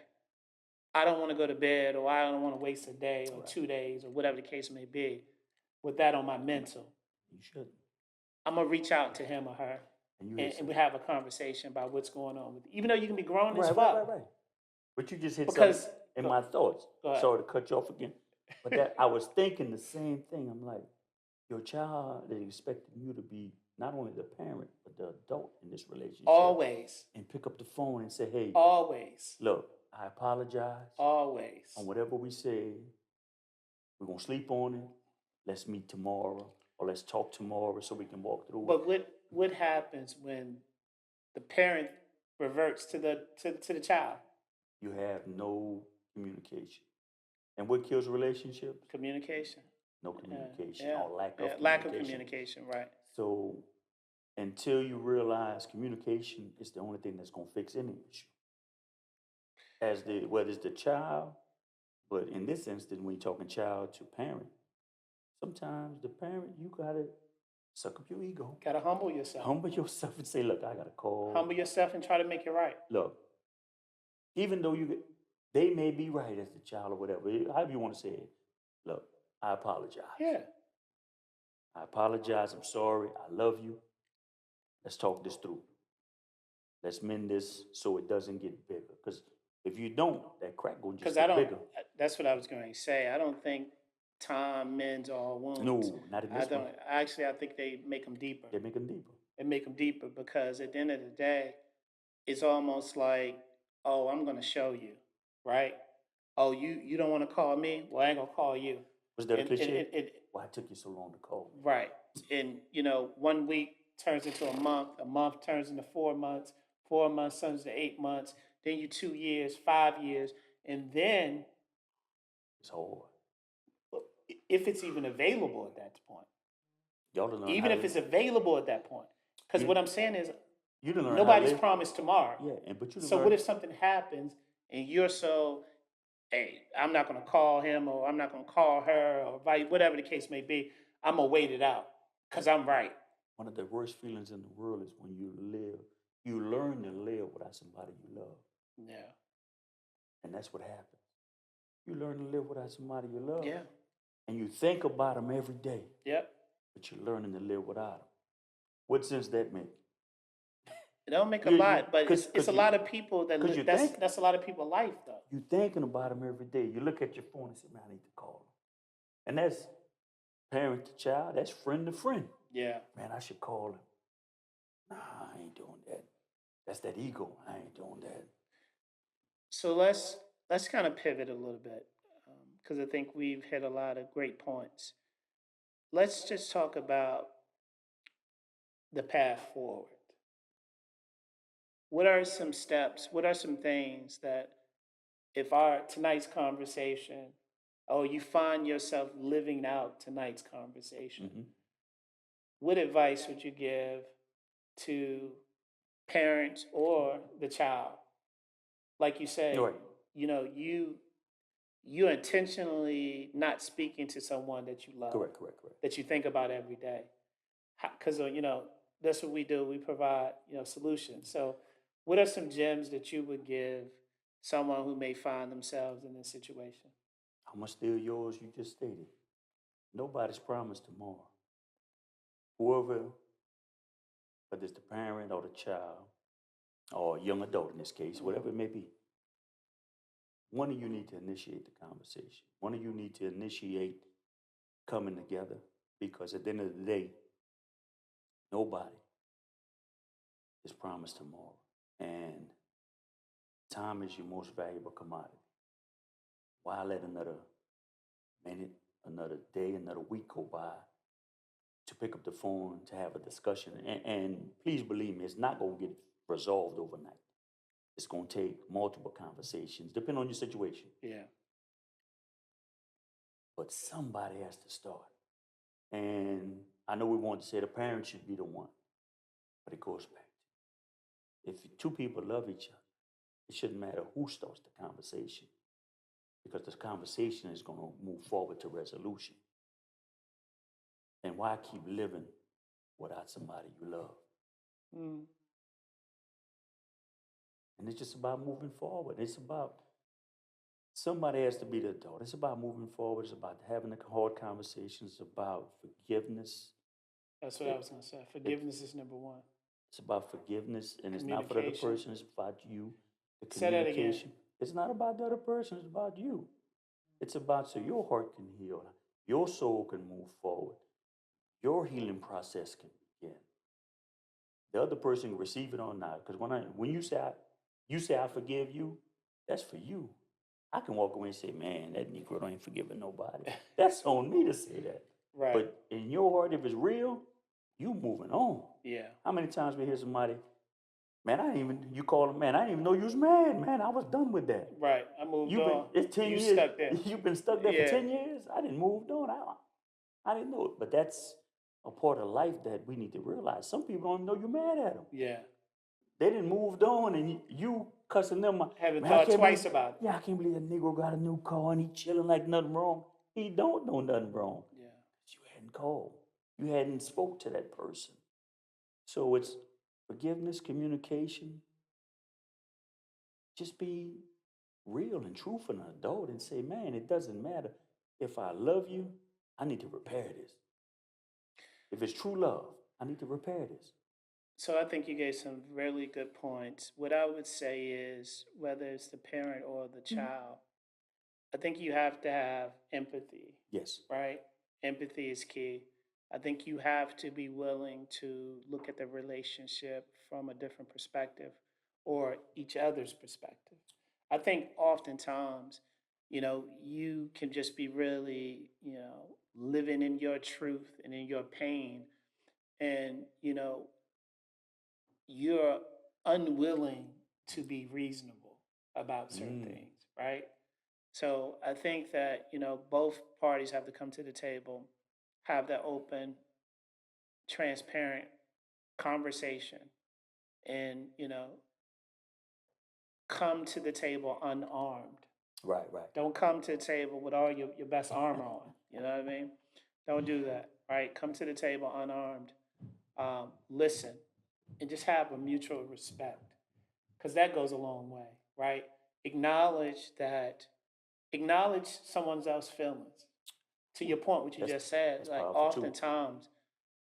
I don't want to go to bed, or I don't want to waste a day or Right. 2 days or whatever the case may be with that on my mental. You should. I'm gonna reach out to him or her, and we have a conversation about what's going on with. Even though you can be grown as fuck, Right. But you just hit because something in my thoughts. go ahead. Sorry to cut you off again. But that I was thinking the same thing. I'm like, your child is expecting you to be not only the parent, but the adult in this relationship. Always, And pick up the phone and say, hey, always, look, I apologize always. on whatever we said. We're gonna sleep on it. Let's meet tomorrow, or let's talk tomorrow so we can walk through it. But what happens when the parent reverts to the child? You have no communication. And what kills a relationship? Communication. No communication Yeah. or lack of communication. Lack of communication, right? So until you realize communication is the only thing that's gonna fix any issue. Whether it's the child, but in this instance, when you're talking child to parent, sometimes the parent, you gotta suck up your ego. Gotta humble yourself. Humble yourself and say, look, I gotta call. Humble yourself and try to make it right. Look, even though they may be right as the child or whatever, however you want to say it. Look, I apologize. Yeah. I apologize. I'm sorry. I love you. Let's talk this through. Let's mend this so it doesn't get bigger. Because if you don't, that crack gonna just Because get bigger. that's what I was going to say. I don't think time mends all wounds. No, not in this one. I think they make them deeper. They make them deeper. They make them deeper because at the end of the day, it's almost like, oh, I'm going to show you, right? Oh, you don't want to call me? Well, I ain't going to call you. Was that a cliche? Why it took you so long to call me? Right. And, 1 week turns into a month turns into 4 months, 4 months turns to 8 months, then you 2 years, 5 years, and then it's hard. If it's even available at that point. Y'all don't know. Even if it's available at that point. Because what I'm saying is you don't learn nobody's promised tomorrow. Yeah, but you so what if something happens and you're so, hey, I'm not gonna call him or I'm not gonna call her or whatever the case may be, I'm gonna wait it out because I'm right. One of the worst feelings in the world is when you learn to live without somebody you love. Yeah. And that's what happens. You learn to live without somebody you love. Yeah. And you think about them every day. Yep. But you're learning to live without them. What sense that make? It don't make a lot, but it's a lot of people that's a lot of people's life though. You're thinking about them every day. You look at your phone and say, man, I need to call them. And that's parent to child, that's friend to friend. Yeah. Man, I should call him. Nah, I ain't doing that. That's that ego. I ain't doing that. So let's kind of pivot a little bit because I think we've hit a lot of great points. Let's just talk about the path forward. What are some steps? What are some things that if our tonight's conversation, oh, you find yourself living out tonight's conversation, Hmm. what advice would you give to parents or the child? Like you say, Right. you know, you intentionally not speaking to someone that you love, Correct. Correct. Correct. that you think about every day, because you know that's what we do. We provide solutions. So, what are some gems that you would give someone who may find themselves in this situation? I'm still yours. You just stated. Nobody's promised tomorrow. Whoever, whether it's the parent or the child or young adult in this case, Mhm. whatever it may be, one of you need to initiate the conversation. One of you need to initiate coming together because at the end of the day, nobody is promised tomorrow. And time is your most valuable commodity. Why let another minute, another day, another week go by to pick up the phone to have a discussion? And please believe me, it's not going to get resolved overnight. It's going to take multiple conversations, depending on your situation. Yeah. But somebody has to start. And I know we want to say the parent should be the one, but it goes back. If two people love each other, it shouldn't matter who starts the conversation because this conversation is going to move forward to resolution. And why keep living without somebody you love? Mm. And it's just about moving forward. It's about somebody has to be the adult. It's about moving forward. It's about having the hard conversations. It's about forgiveness. That's what I It, was gonna say. it, Forgiveness is number one. it's about forgiveness, and it's not for the other Communication. person. It's about you, the Say that again. communication. It's not about the other person. It's about you. It's about so your heart can heal, your soul can move forward, your healing process can begin. The other person can receive it or not. Because when you say I forgive you, that's for you. I can walk away and say, man, that Negro don't ain't forgiving nobody. That's on me to say that. Right. But in your heart, if it's real, you moving on. Yeah. How many times we hear somebody, man, I didn't even you call them, man, I didn't even know you was mad, man. I was done with that. Right. I moved You've been on. it's 10 You years. stuck there. You've been stuck there for Yeah. 10 years. I didn't move on. I didn't know it. But that's a part of life that we need to realize. Some people don't even know you're mad at them. Yeah. They didn't moved on and you cussing them. Haven't Man, I thought can't believe, twice about it. yeah, I can't believe that Negro got a new car and he chilling like nothing wrong. He don't know nothing wrong. Yeah. You hadn't called. You hadn't spoke to that person. So it's forgiveness, communication. Just be real and truthful and adult and say, man, it doesn't matter. If I love you, I need to repair this. If it's true love, I need to repair this. So I think you gave some really good points. What I would say is whether it's the parent or the Mhm. child, I think you have to have empathy, Yes. right? Empathy is key. I think you have to be willing to look at the relationship from a different perspective or each other's perspective. I think oftentimes, you can just be really, living in your truth and in your pain. And, you're unwilling to be reasonable about certain Mm. things, right? So I think that, both parties have to come to the table, have that open, transparent conversation, and, come to the table unarmed. Right, right. Don't come to the table with all your best armor on. You know what I mean? Don't do that, right? Come to the table unarmed. Listen, and just have a mutual respect because that goes a long way, right? Acknowledge that, acknowledge someone else's feelings. To your point, what you That's just said, that's like powerful too. oftentimes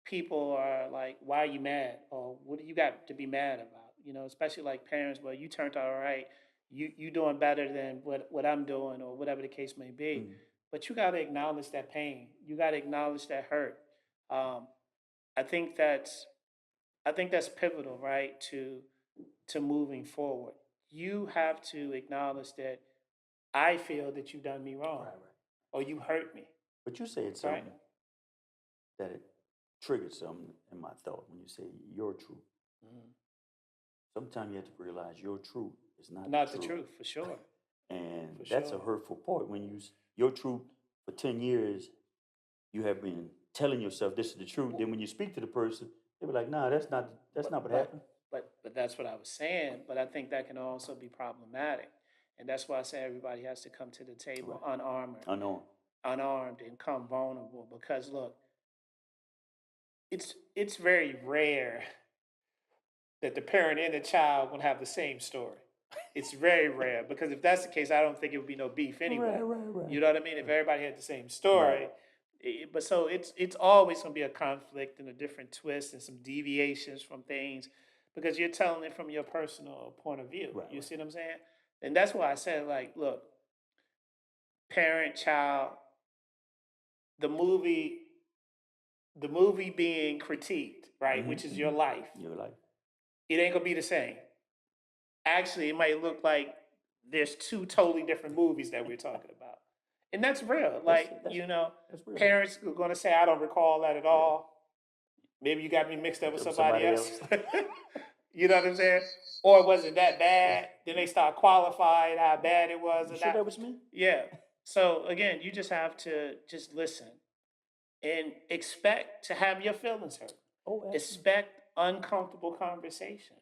people are like, "Why are you mad?" Or "What do you got to be mad about?" Especially like parents, well, you turned out all right. You doing better than what I'm doing, or whatever the case may be. Mm. But you got to acknowledge that pain. You got to acknowledge that hurt. Um, I think that's I think that's pivotal, right? To moving forward. you have to acknowledge that I feel that you've done me wrong Right. or you hurt me, But you said right? something that it triggered something in my thought when you say your truth. Mhm. Sometimes you have to realize your truth is not Not the the truth. truth, for sure, And for that's a sure. hurtful part when your truth for 10 years, you have been telling yourself this is the truth. Then when you speak to the person, they be like, nah, that's not what But happened. but that's what I was saying. But I think that can also be problematic, and that's why I say everybody has to come to the table Right. unarmed, and come vulnerable. Because look, it's very rare that the parent and the child will have the same story. It's very rare because if that's the case, I don't think it would be no beef anyway. You know what I mean? If everybody had the same story, Right. but so it's always going to be a conflict and a different twist and some deviations from things because you're telling it from your personal point of view. Right. You see what I'm saying? And that's why I said, like, look, parent, child, the movie, the movie being critiqued, right, which is your life. Your life. It ain't gonna be the same. Actually, it might look like there's two totally different movies that we're talking about. And that's real. Like, That's real. parents are going to say, I don't recall that at Yeah. all. Maybe you got me mixed up with somebody Somebody else. You know what I'm saying? Or was it that bad? Then they start qualifying how bad it was. You And sure that was me? yeah. So again, you just have to just listen and expect to have your feelings hurt. Oh, absolutely. Expect uncomfortable conversation.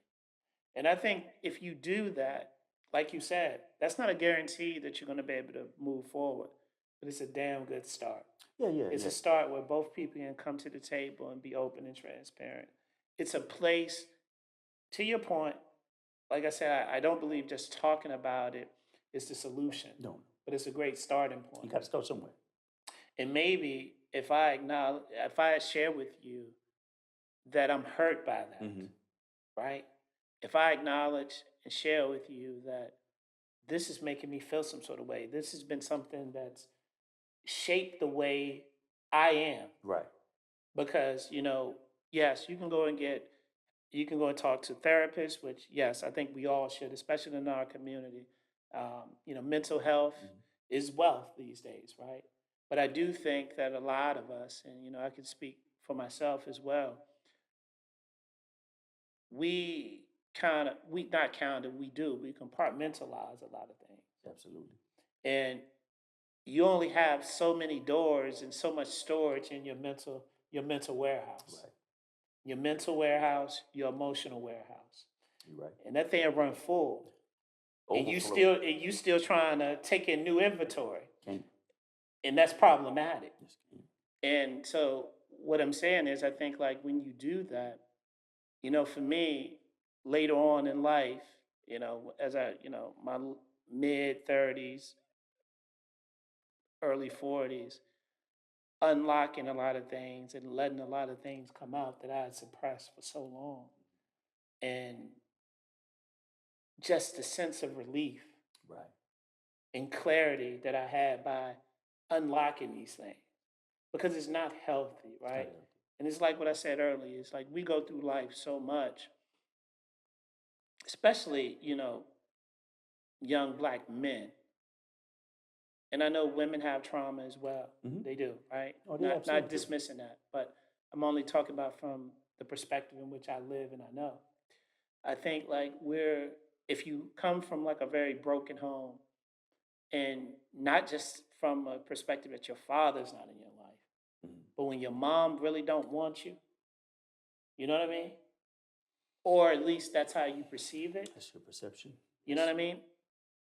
And I think if you do that, like you said, that's not a guarantee that you're going to be able to move forward, but it's a damn good start. Yeah. It's a start where both people can come to the table and be open and transparent. It's a place, to your point, like I said, I don't believe just talking about it is the solution, No. but it's a great starting You point. got to start somewhere. And maybe if I share with you that I'm hurt by that, right? If I acknowledge and share with you that this is making me feel some sort of way, this has been something that's shaped the way I am. Right. Because, yes, you can go and talk to therapists, which, yes, I think we all should, especially in our community. Mental health is wealth these days, right? But I do think that a lot of us, and, I can speak for myself as well, we we do, we compartmentalize a lot of things. Absolutely. And you only have so many doors and so much storage in your mental warehouse. Right. Your mental warehouse, your emotional warehouse. You're right. And that thing run full. And Overflow. you still trying to take in new inventory. Can't. And that's problematic. Yes, can't. And so what I'm saying is I think like when you do that, for me, later on in life, as my mid 30s, early 40s, unlocking a lot of things and letting a lot of things come out that I had suppressed for so long. And just the sense of relief Right. and clarity that I had by unlocking these things because it's not healthy, right? And it's like what I said earlier, it's like we go through life so much, especially, young black men. And I know women have trauma as well. They do, right? Oh, they Not absolutely do. dismissing that, but I'm only talking about from the perspective in which I live and I know. I think like if you come from like a very broken home and not just from a perspective that your father's not in your life, but when your mom really don't want you, you know what I mean? Or at least that's how you perceive it. That's your perception. You know what I mean?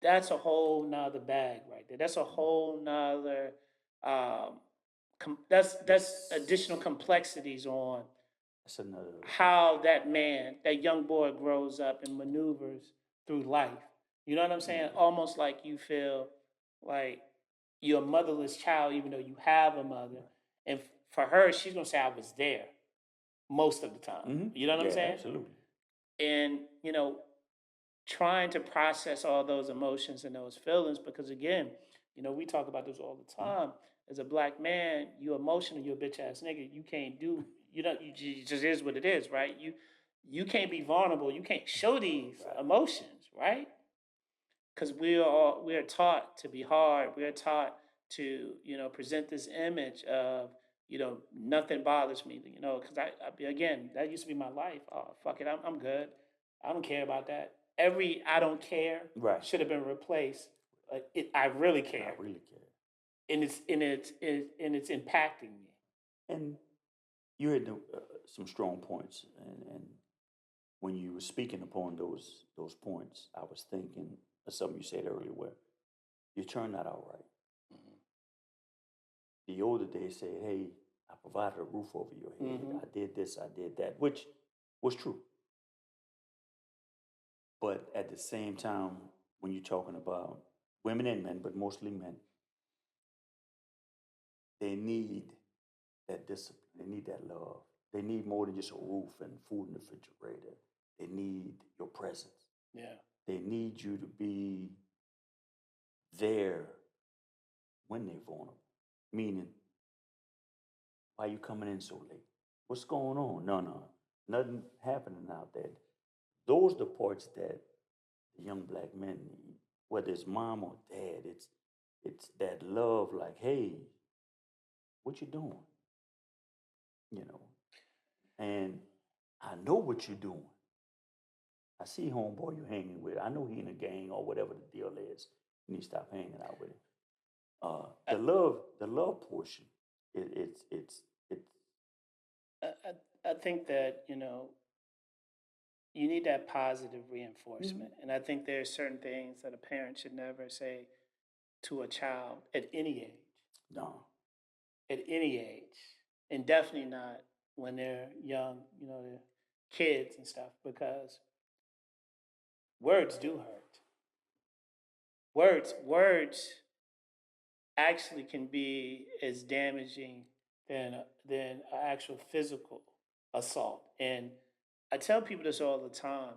That's a whole nother bag right there. That's a whole nother that's additional complexities on That's another. how that young boy grows up and maneuvers through life. You know what I'm saying? Almost like you feel like you're a motherless child, even though you have a mother. And for her, she's gonna say, "I was there most of the time." You know what I'm saying? Absolutely. And trying to process all those emotions and those feelings, because again, we talk about this all the time. As a black man, you emotional, you a bitch ass nigga. You can't do, you just is what it is, right? You can't be vulnerable. You can't show these emotions, right? because we are taught to be hard. We are taught to present this image of nothing bothers me. Because again, that used to be my life. Oh fuck it, I'm good. I don't care about that. Every I don't care Right. should have been replaced. I really I care, really care. and it's impacting me. And you had some strong points, and when you were speaking upon those points, I was thinking of something you said earlier, where you turned out all right. Mhm. The older days said, "Hey, I provided a roof over your head. Mhm. I did this, I did that," which was true. But at the same time, when you're talking about women and men, but mostly men, they need that discipline. They need that love. They need more than just a roof and food in the refrigerator. They need your presence. Yeah. They need you to be there when they're vulnerable. Meaning, why you coming in so late? What's going on? No, no, nothing happening out there. Those are the parts that the young black men need, whether it's mom or dad. It's that love, like, hey, what you doing? You know, and I know what you're doing. I see homeboy you hanging with. I know he in a gang or whatever the deal is. You need to stop hanging out with him. I, The love portion, it's I, I think that you need that positive mhm. reinforcement, and I think there are certain things that a parent should never say to a child at any age. No, At any age, and definitely not when they're young. They're kids and stuff, because words do hurt. Words actually can be as damaging than an actual physical assault. And I tell people this all the time.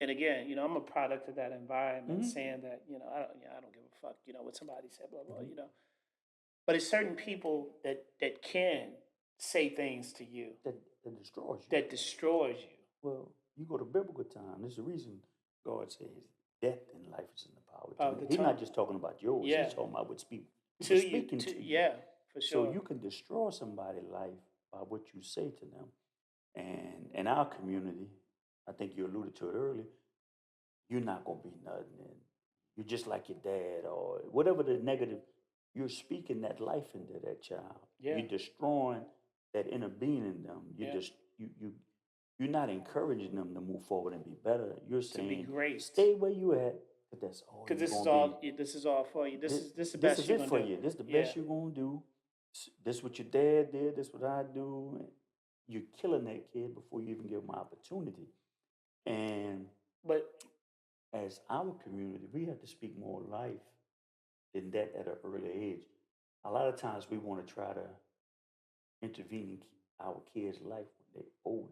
And again, I'm a product of that environment, hmm saying that I don't give a fuck, what somebody said, blah blah, hmm But it's certain people that can say things to you that that destroys you. that destroys you. Well, you go to biblical time. There's a reason God says death and life is in the power of the Of tongue. the He's not tongue. just talking about yours. Yeah, He's talking about what's to people you, speaking to you. yeah, for So sure. you can destroy somebody's life by what you say to them. And in our community, I think you alluded to it earlier, you're not gonna be nothing. And you're just like your dad or whatever the negative. You're speaking that life into that child. Yeah, You're destroying that inner being in them. yeah. You're not encouraging them to move forward and be better. You're To be saying great, stay where you at, but that's all because you're gonna be. this is all for you. This, This is the this best is you're it gonna for do. you. This is the Yeah, best you're gonna do. This what your dad did. This what I do. You're killing that kid before you even give him opportunity. And but as our community, we have to speak more life than that at an early age. A lot of times we want to try to intervene in our kids' life when they're older.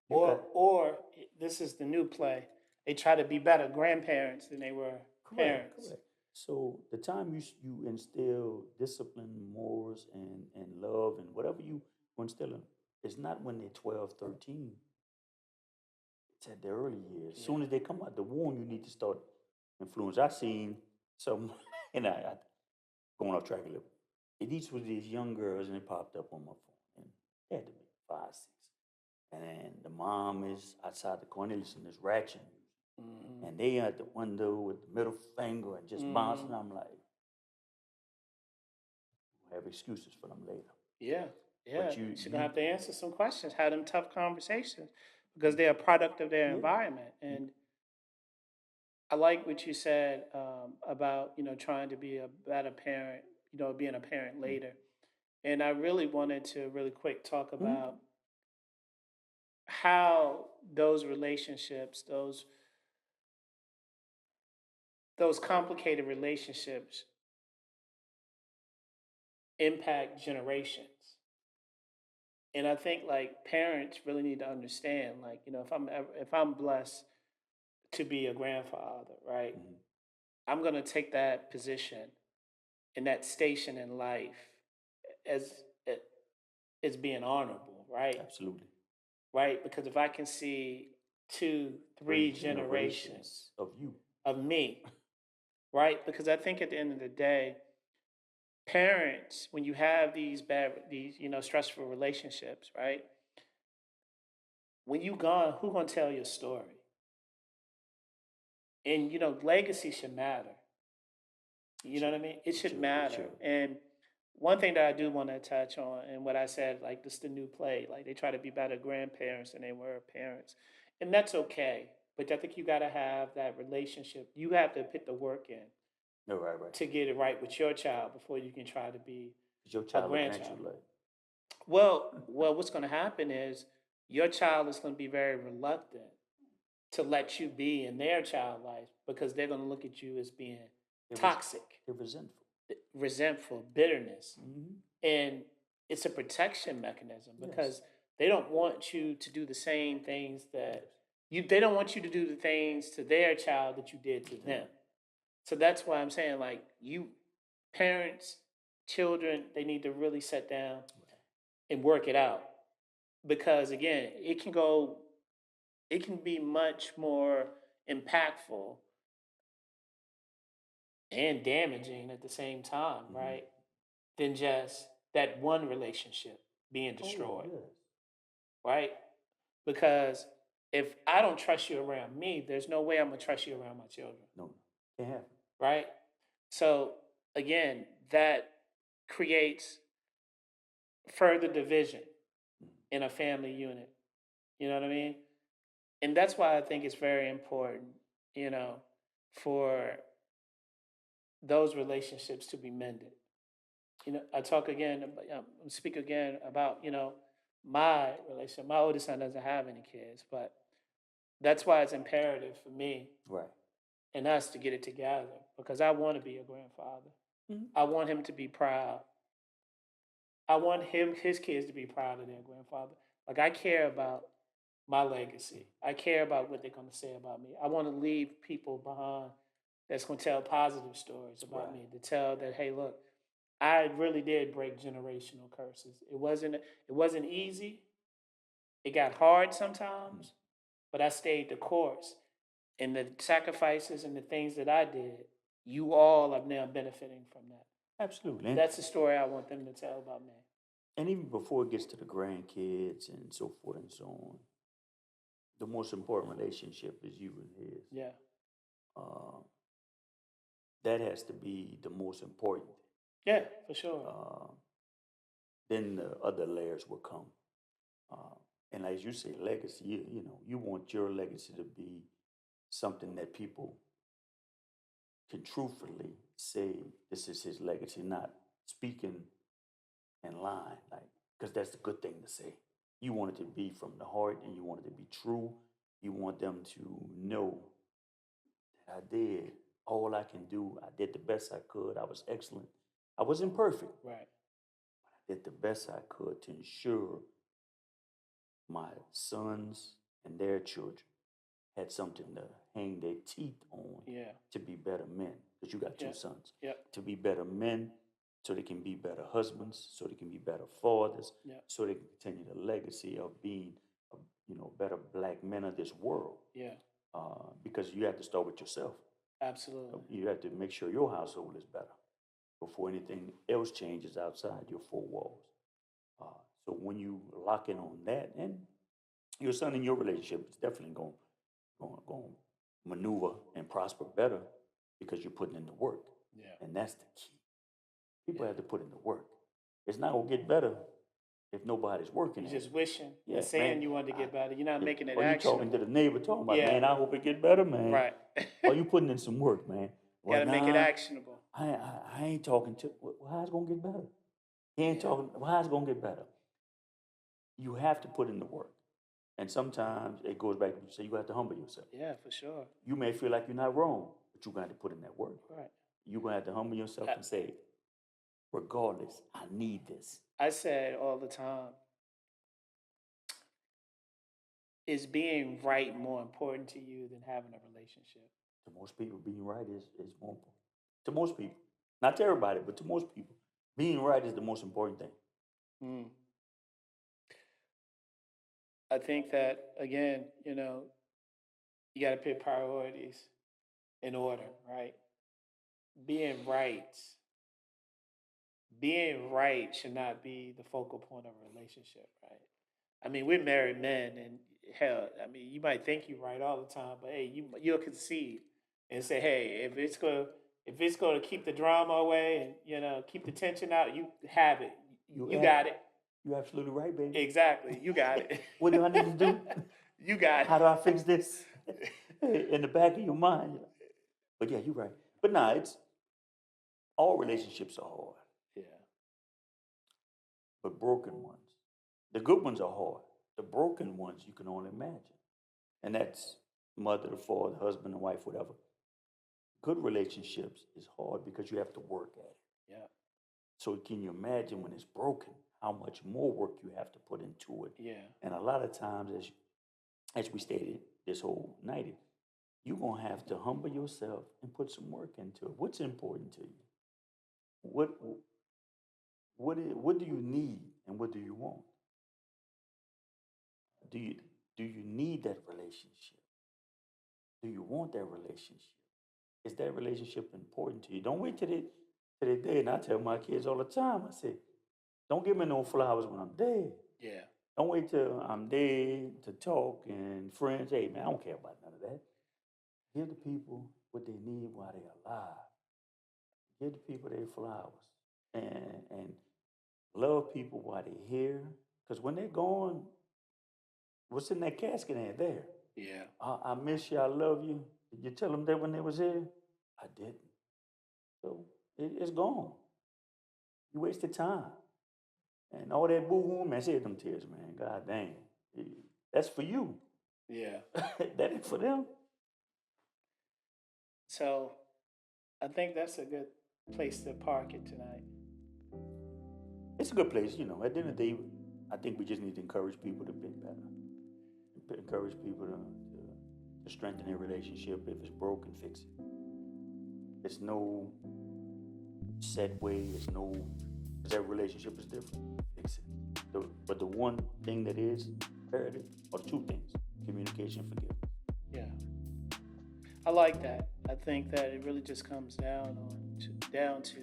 You got or this is the new play. They try to be better grandparents than they were correct, parents. correct. So the time you instill discipline, morals, and love, and whatever you instill in, it's not when they're 12, 13. It's at the early years. As Yeah. soon as they come out the womb, you need to start influence. I seen some, and I going off track a little. And these was these young girls, and it popped up on my phone, and they had to be 5, 6. And the mom is outside the corner listening to this ratchet music, Hmm. and they at the window with the middle finger and just bouncing. Hmm. I'm like, I have excuses for them later. Yeah, yeah. But you She's gonna you have to answer some questions, have them tough conversations, because they're a product of their yeah. environment. And I like what you said about trying to be a better parent, being a parent later. And I really wanted to really quick talk Mm-hmm. about how those relationships, those complicated relationships, impact generations. And I think like parents really need to understand, like if I'm blessed to be a grandfather, right? Mm-hmm. I'm gonna take that position and that station in life as as being honorable, right? Absolutely. Right? Because if I can see two, three Three generations generations of you. of me, right? Because I think at the end of the day, parents, when you have these stressful relationships, right? When you gone, who gonna tell your story? And legacy should matter. You know Sure, what I mean? It should sure, matter. sure. And one thing that I do want to touch on, and what I said, like this, the new play, like they try to be better grandparents than they were parents, and that's okay. But I think you got to have that relationship. You have to put the work in No, right, right. to get it right with your child before you can try to be 'Cause your a child looking at you grandchild. like, Well, what's going to happen is your child is going to be very reluctant to let you be in their child life because they're going to look at you as being they're, res- toxic, they're resentful. resentful, bitterness. Hmm. And it's a protection mechanism Yes, because they don't want you to do the same things yes. that they don't want you to do the things to their child that you did to them. So that's why I'm saying, like, you parents, children, they need to really sit down and work it out because again, it can be much more impactful and damaging at the same time, Hmm. right? Than just that one relationship being Oh, destroyed, yes. right? Because if I don't trust you around me, there's no way I'm gonna trust you around my children, No, can't happen. right? So again, that creates further division Mhm. in a family unit. You know what I mean? And that's why I think it's very important, you know, for those relationships to be mended. I talk again, speak again about, my relationship. My oldest son doesn't have any kids, but that's why it's imperative for me Right. and us to get it together because I want to be a grandfather. Hmm. I want him to be proud. I want his kids to be proud of their grandfather. Like I care about my legacy. I care about what they're going to say about me. I want to leave people behind that's going to tell positive stories about Right. me. To tell that, hey, look, I really did break generational curses. It wasn't easy. It got hard Mhm. sometimes, but I stayed the course. And the sacrifices and the things that I did, you all are now benefiting from that. Absolutely. That's the story I want them to tell about me. And even before it gets to the grandkids and so forth and so on, the most important relationship is you and his. Yeah, Uh, that has to be the most important. yeah, for sure. Uh, then the other layers will come. Uh, and as you say, legacy, you want your legacy to be something that people can truthfully say this is his legacy, not speaking and lying, like, because that's the good thing to say. You want it to be from the heart and you want it to be true. You want them to know that I did all I can do. I did the best I could. I was excellent. I wasn't perfect. Right. I did the best I could to ensure my sons and their children had something to hang their teeth on Yeah, to be better men. Because you got yeah, two sons. yeah, To be better men, so they can be better husbands, so they can be better fathers, yeah, so they can continue the legacy of being, a, better black men of this world. yeah. Because you have to start with yourself. Absolutely. You have to make sure your household is better before anything else changes outside your four walls. So when you lock in on that, and your son in your relationship is definitely going to maneuver and prosper better because you're putting in the work, Yeah, and that's the key. People yeah. have to put in the work. It's not gonna get better if nobody's working You're at it. just wishing Yeah, and saying man. you want to I, get better. You're not yeah. making it Or you talking to the actionable. neighbor talking about, Yeah, man, I hope it get better, man. right. Or you putting in some work, man. Got Well, to make it nah, actionable. I ain't talking to. Well, how's it gonna get better? He ain't Yeah, talking. Well, how's it gonna get better? You have to put in the work. And sometimes it goes back to you say you have to humble yourself. yeah, for sure. You may feel like you're not wrong, but you're going to have to put in that work. Right. You're going to have to humble yourself I, and say, regardless, I need this. I said all the time, is being right more important to you than having a relationship? To most people, being right is more important. To most people, not to everybody, but to most people, being right is the most important thing. Mm. I think that again, you got to pick priorities in order, right? Being right, being right should not be the focal point of a relationship, right? I mean, we're married men, and hell, I mean, you might think you're right all the time, but hey, you'll concede and say, hey, if it's gonna keep the drama away and keep the tension out, you have it, You you ab- got it, you absolutely right, baby. exactly, you got it, What do I need to do? you got How do I fix this? In the back of your mind. You're like, but yeah, you're right. But nah, it's all relationships are hard, yeah, but broken ones. The good ones are hard. The broken ones you can only imagine. And that's mother, the father, husband, and wife, whatever. Good relationships is hard because you have to work at it. yeah, So can you imagine when it's broken, how much more work you have to put into it? yeah, And a lot of times, as we stated this whole night, you're gonna have to humble yourself and put some work into it. What's important to you? What what do you need and what do you want? Do you do you need that relationship? Do you want that relationship? Is that relationship important to you? Don't wait till the day. And I tell my kids all the time, I say, don't give me no flowers when I'm dead. yeah, Don't wait till I'm dead to talk and friends. Hey man, I don't care about none of that. Give the people what they need while they're alive. Give the people their flowers. And love people while they're here. Because when they're gone, what's in that casket ain't there. yeah, I miss you, I love you. Did you tell them that when they was here? I didn't. So it's gone. You wasted time. And all that boo-hoo, man, save them tears, man. God dang. That's for you. yeah. That ain't for them. So I think that's a good place to park it tonight. It's a good place, you know. At the end of the day, I think we just need to encourage people to be better. Encourage people to strengthen their relationship. If it's broken, fix it. It's no set way. It's no, because every relationship is different. Fix it. But the one thing that is imperative are two things: communication, and forgiveness. Yeah, I like that. I think that it really just comes down to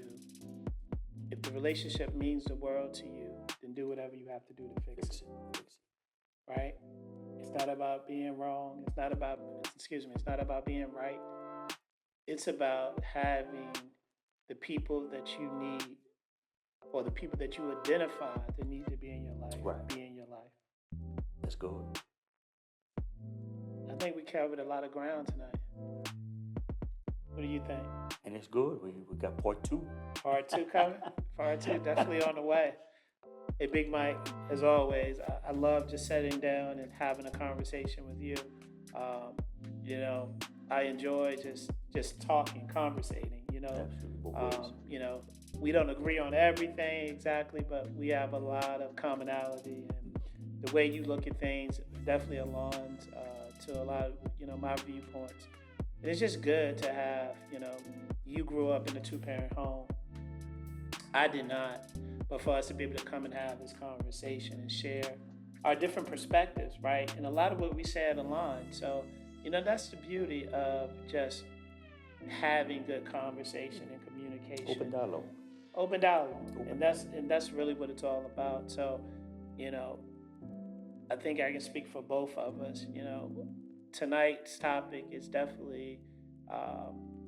if the relationship means the world to you, then do whatever you have to do to fix Fix it. it. Fix it. Right? It's not about being wrong. It's not about excuse me. It's not about being right. It's about having the people that you need or the people that you identify that need to be in your life Right. be in your life. That's good. I think we covered a lot of ground tonight. What do you think? And it's good. We got part two. Part two coming? Part two definitely on the way. Hey, Big Mike, as always, I love just sitting down and having a conversation with you. Um, you know, I enjoy just talking, conversating. Absolutely. Both ways. We don't agree on everything exactly, but we have a lot of commonality, and the way you look at things definitely aligns to a lot of my viewpoints. And it's just good to have you grew up in a two-parent home. I did not, but for us to be able to come and have this conversation and share our different perspectives, right? And a lot of what we said align. So, that's the beauty of just having good conversation and communication. Open dialogue. Open dialogue. And that's really what it's all about. So, you know, I think I can speak for both of us. Tonight's topic is definitely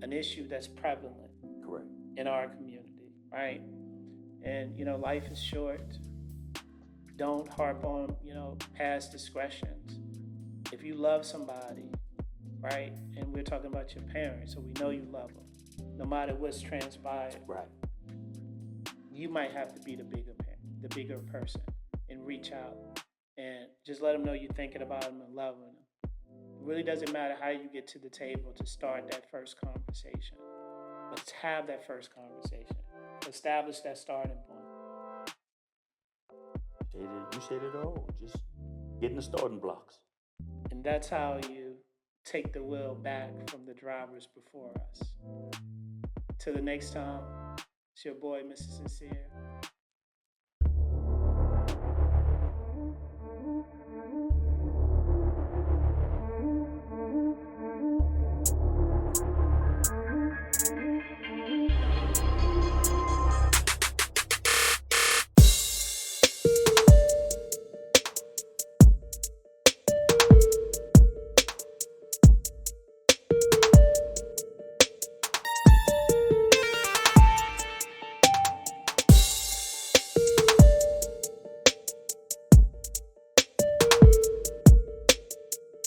an issue that's prevalent Correct. in our community, right? And life is short. Don't harp on past discretions. If you love somebody, right, and we're talking about your parents, so we know you love them, no matter what's transpired, Right. you might have to be the bigger person, and reach out and just let them know you're thinking about them and loving them. It really doesn't matter how you get to the table to start that first conversation. Let's have that first conversation. Establish that starting point. You said it all. Just getting the starting blocks. And that's how you take the wheel back from the drivers before us. Till the next time, it's your boy, Mr. Sencere.